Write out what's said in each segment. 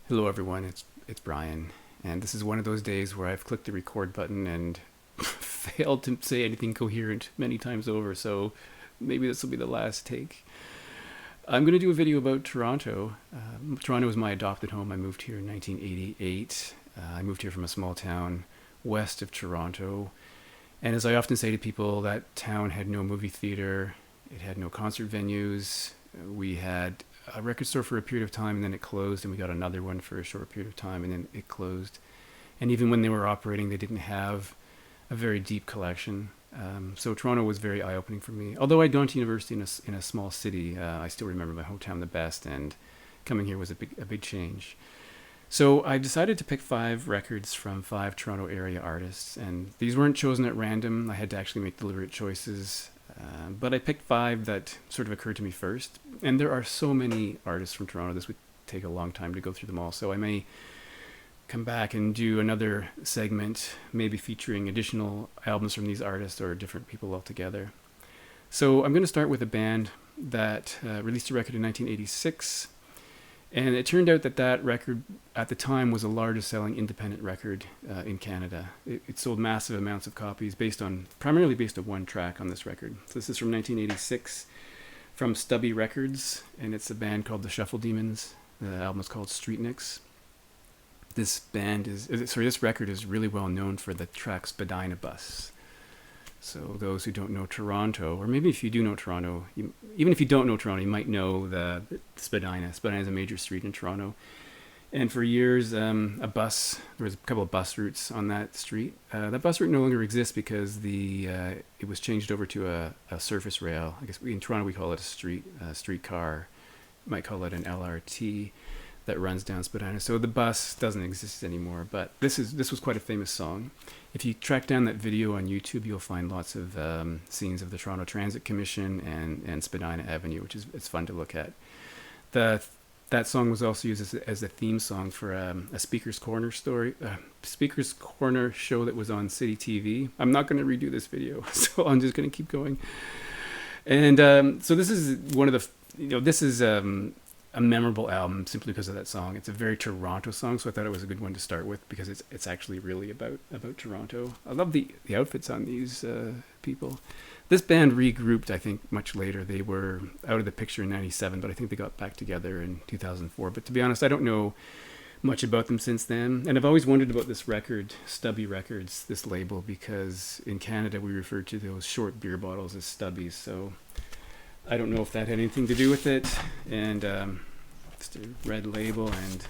Hello everyone, it's Brian, and this is one of those days where I've clicked the record button and failed to say anything coherent many times over, so maybe this will be the last take. I'm going to do a video about Toronto. Toronto is my adopted home. I moved here in 1988. I moved here from a small town west of Toronto, and as I often say to people, that town had no movie theater, it had no concert venues. We had a record store for a period of time and then it closed, and we got another one for a short period of time and then it closed. And even when they were operating, they didn't have a very deep collection. So Toronto was very eye-opening for me. Although I'd gone to university in a small city, I still remember my hometown the best, and coming here was a big change. So I decided to pick 5 records from 5 Toronto area artists, and these weren't chosen at random. I had to actually make deliberate choices. But I picked 5 that sort of occurred to me first. And there are so many artists from Toronto, this would take a long time to go through them all. So I may come back and do another segment, maybe featuring additional albums from these artists or different people altogether. So I'm going to start with a band that released a record in 1986. And it turned out that that record at the time was the largest selling independent record in Canada. It sold massive amounts of copies primarily based on one track on this record. So this is from 1986 from Stubby Records, and it's a band called the Shuffle Demons. The album is called Street Nicks. This record is really well known for the track Spadina Bus. So those who don't know Toronto, or maybe if you do know Toronto, even if you don't know Toronto, you might know the Spadina. Spadina is a major street in Toronto. And for years, there was a couple of bus routes on that street. That bus route no longer exists because it was changed over to a surface rail. I guess in Toronto we call it a streetcar. You might call it an LRT that runs down Spadina. So the bus doesn't exist anymore, but this was quite a famous song. If you track down that video on YouTube, you'll find lots of scenes of the Toronto Transit Commission and Spadina Avenue, which is it's fun to look at. That song was also used as a theme song for a Speaker's Corner Speaker's Corner show that was on City TV. I'm not going to redo this video, so I'm just going to keep going. And so this is this is a memorable album simply because of that song. It's a very Toronto song, so I thought it was a good one to start with because it's actually really about Toronto. I love the outfits on these people. This band regrouped, I think, much later. They were out of the picture in 97, but I think they got back together in 2004. But to be honest, I don't know much about them since then. And I've always wondered about this record, Stubby Records, this label, because in Canada we refer to those short beer bottles as stubbies. So I don't know if that had anything to do with it. And just a red label, and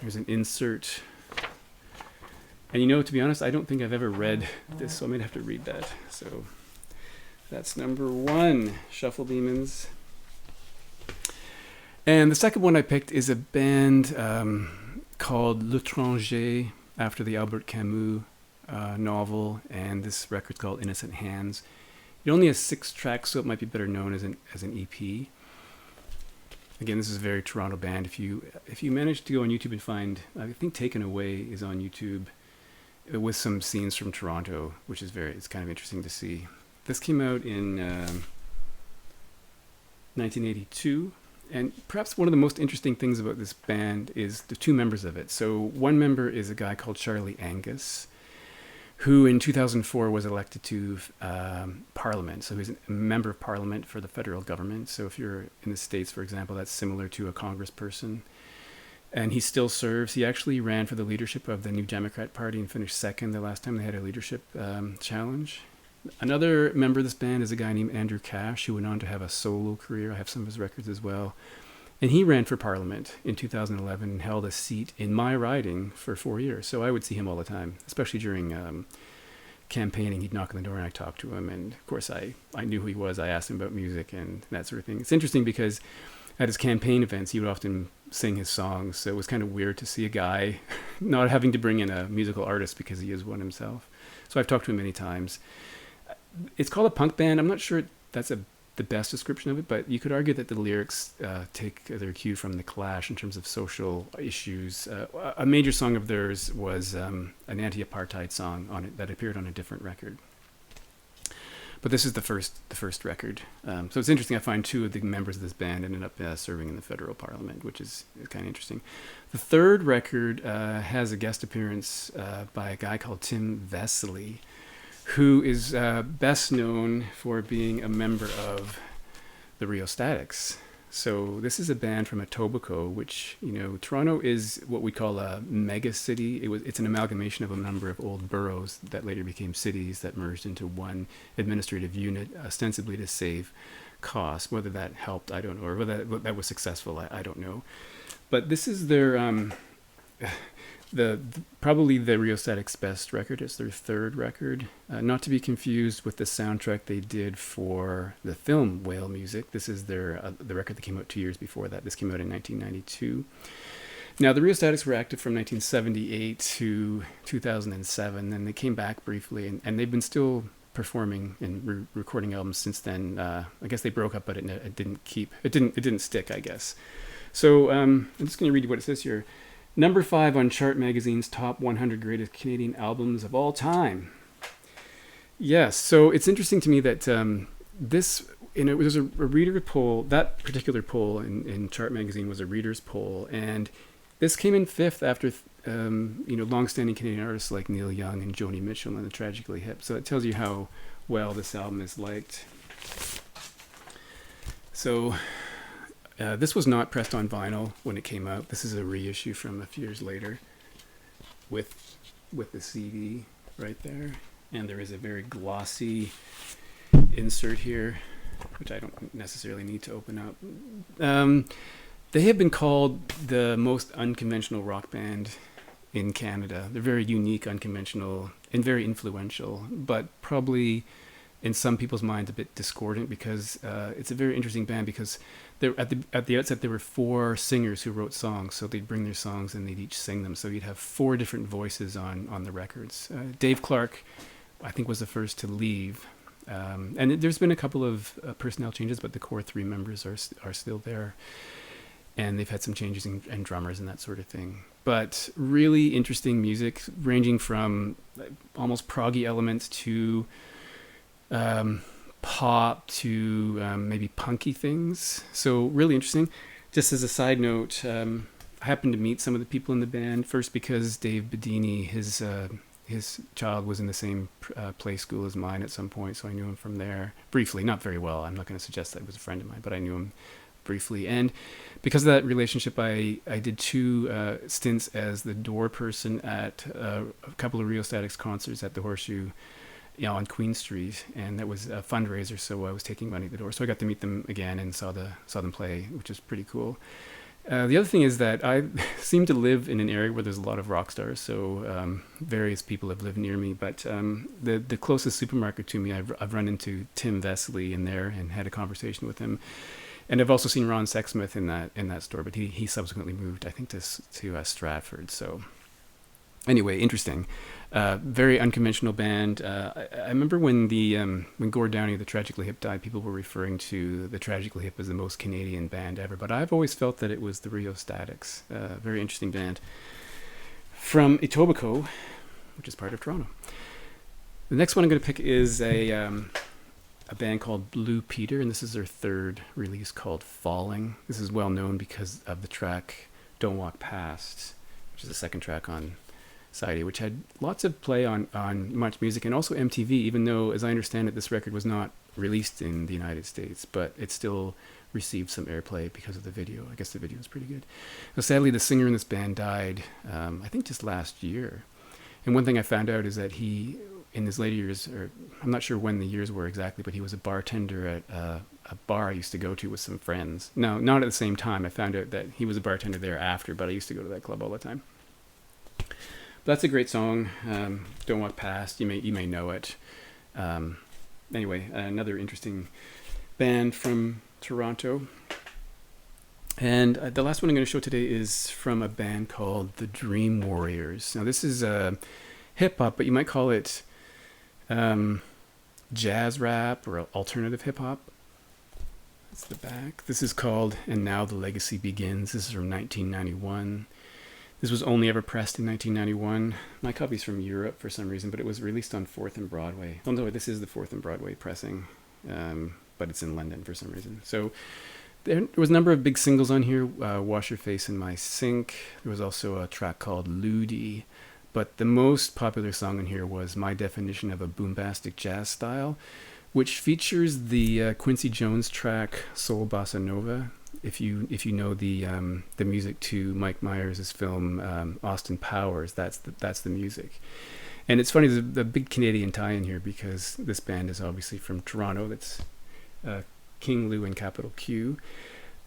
there's an insert. And to be honest, I don't think I've ever read this, so I'm going to have to read that. So that's number 1, Shuffle Demons. And the second one I picked is a band called L'Étranger, after the Albert Camus novel, and this record's called Innocent Hands. It only has 6 tracks, so it might be better known as an EP. Again, this is a very Toronto band. If you manage to go on YouTube and find, I think Taken Away is on YouTube with some scenes from Toronto, which is it's kind of interesting to see. This came out in 1982, and perhaps one of the most interesting things about this band is the 2 members of it. So one member is a guy called Charlie Angus, who in 2004 was elected to Parliament. So he's a member of Parliament for the federal government. So if you're in the States, for example, that's similar to a congressperson. And he still serves. He actually ran for the leadership of the New Democrat Party and finished second the last time they had a leadership challenge. Another member of this band is a guy named Andrew Cash, who went on to have a solo career. I have some of his records as well. And he ran for Parliament in 2011 and held a seat in my riding for 4 years. So I would see him all the time, especially during campaigning. He'd knock on the door and I'd talk to him. And of course, I knew who he was. I asked him about music and that sort of thing. It's interesting because at his campaign events, he would often sing his songs. So it was kind of weird to see a guy not having to bring in a musical artist because he is one himself. So I've talked to him many times. It's called a punk band. I'm not sure that's the best description of it, but you could argue that the lyrics take their cue from The Clash in terms of social issues. A major song of theirs was an anti-apartheid song on it that appeared on a different record. But this is the first record. So it's interesting. I find two of the members of this band ended up serving in the federal parliament, which is kind of interesting. The third record has a guest appearance by a guy called Tim Vesely, who is best known for being a member of the Rheostatics. So this is a band from Etobicoke, which, Toronto is what we call a mega city. It's an amalgamation of a number of old boroughs that later became cities that merged into one administrative unit, ostensibly to save costs. Whether that helped, I don't know, or whether that was successful, I don't know. But this is their probably the Rheostatics' best record. It's their third record, not to be confused with the soundtrack they did for the film Whale Music. This is the record that came out 2 years before that. This came out in 1992. Now, the Rheostatics were active from 1978 to 2007, and they came back briefly, and they've been still performing and recording albums since then. I guess they broke up, but it didn't stick, I guess. So I'm just going to read you what it says here. Number 5 on Chart Magazine's top 100 greatest Canadian albums of all time. Yes, so it's interesting to me that it was a reader poll. That particular poll in Chart Magazine was a reader's poll, and this came in 5th after long-standing Canadian artists like Neil Young and Joni Mitchell and the Tragically Hip. So it tells you how well this album is liked. So this was not pressed on vinyl when it came out. This is a reissue from a few years later with the CD right there. And there is a very glossy insert here, which I don't necessarily need to open up. They have been called the most unconventional rock band in Canada. They're very unique, unconventional, and very influential, but probably in some people's minds a bit discordant, because it's a very interesting band, because at the outset there were 4 singers who wrote songs, so they'd bring their songs and they'd each sing them, so you'd have 4 different voices on the records. Dave Clark, I think, was the first to leave, and there's been a couple of personnel changes, but the core 3 members are still there, and they've had some changes in drummers and that sort of thing. But really interesting music, ranging from almost proggy elements to pop to maybe punky things. So really interesting. Just as a side note, I happened to meet some of the people in the band, first because Dave Bedini, his child was in the same play school as mine at some point, so I knew him from there briefly, not very well. I'm not going to suggest that he was a friend of mine, but I knew him briefly. And because of that relationship, I did 2 stints as the door person at a couple of Rheostatics concerts at the Horseshoe on Queen Street, and that was a fundraiser, so I was taking money at the door. So I got to meet them again and saw them play, which is pretty cool. The other thing is that I seem to live in an area where there's a lot of rock stars, so various people have lived near me, but the closest supermarket to me, I've run into Tim Vesely in there and had a conversation with him. And I've also seen Ron Sexsmith in that store, but he subsequently moved, I think, to Stratford. So anyway, interesting. Very unconventional band. I remember when Gord Downie of the Tragically Hip died, people were referring to the Tragically Hip as the most Canadian band ever, but I've always felt that it was the Rheostatics. Very interesting band. From Etobicoke, which is part of Toronto. The next one I'm going to pick is a band called Blue Peter, and this is their third release, called Falling. This is well known because of the track Don't Walk Past, which is the second track on side A, which had lots of play on Much Music and also MTV, even though, as I understand it, this record was not released in the United States, but it still received some airplay because of the video. I guess the video was pretty good. Now, sadly, the singer in this band died, I think just last year. And one thing I found out is that he, in his later years, or I'm not sure when the years were exactly, but he was a bartender at a bar I used to go to with some friends. No, not at the same time. I found out that he was a bartender there after, but I used to go to that club all the time. But that's a great song. Don't Walk Past. You may know it. Anyway, another interesting band from Toronto. And the last one I'm going to show today is from a band called the Dream Warriors. Now, this is hip hop, but you might call it jazz rap or alternative hip hop. That's the back. This is called And Now the Legacy Begins. This is from 1991. This was only ever pressed in 1991. My copy's from Europe for some reason, but it was released on 4th and Broadway. Oh no, this is the 4th and Broadway pressing, but it's in London for some reason. So there was a number of big singles on here. Wash Your Face in My Sink. There was also a track called Ludi. But the most popular song on here was My Definition of a Boombastic Jazz Style, which features the Quincy Jones track Soul Bossa Nova. If you know the music to Mike Myers' film Austin Powers, that's the music. And it's funny, there's a big Canadian tie-in here because this band is obviously from Toronto. That's King Lou and Capital Q.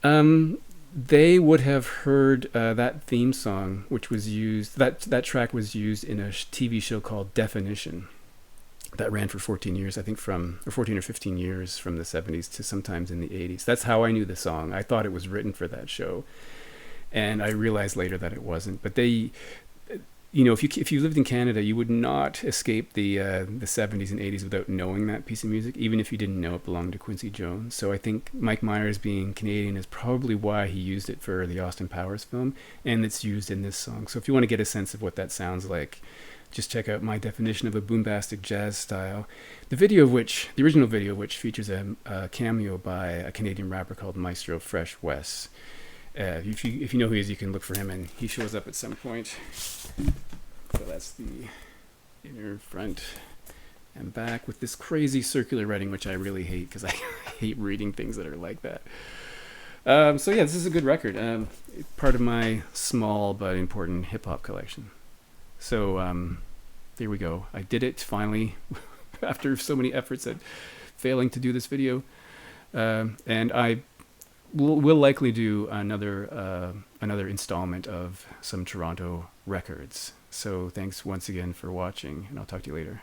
They would have heard that theme song, which was used, that track was used in a TV show called Definition that ran for 14 years, I think 14 or 15 years from the 70s to sometimes in the 80s. That's how I knew the song. I thought it was written for that show. And I realized later that it wasn't. But they, if you lived in Canada, you would not escape the 70s and 80s without knowing that piece of music, even if you didn't know it belonged to Quincy Jones. So I think Mike Myers being Canadian is probably why he used it for the Austin Powers film, and it's used in this song. So if you want to get a sense of what that sounds like, just check out My Definition of a Boombastic Jazz Style. The original video of which features a cameo by a Canadian rapper called Maestro Fresh Wes. If you know who he is, you can look for him, and he shows up at some point. So that's the inner, front, and back with this crazy circular writing, which I really hate because I hate reading things that are like that. So yeah, this is a good record. Part of my small but important hip-hop collection. So there we go. I did it finally after so many efforts at failing to do this video. And I will likely do another installment of some Toronto records. So thanks once again for watching, and I'll talk to you later.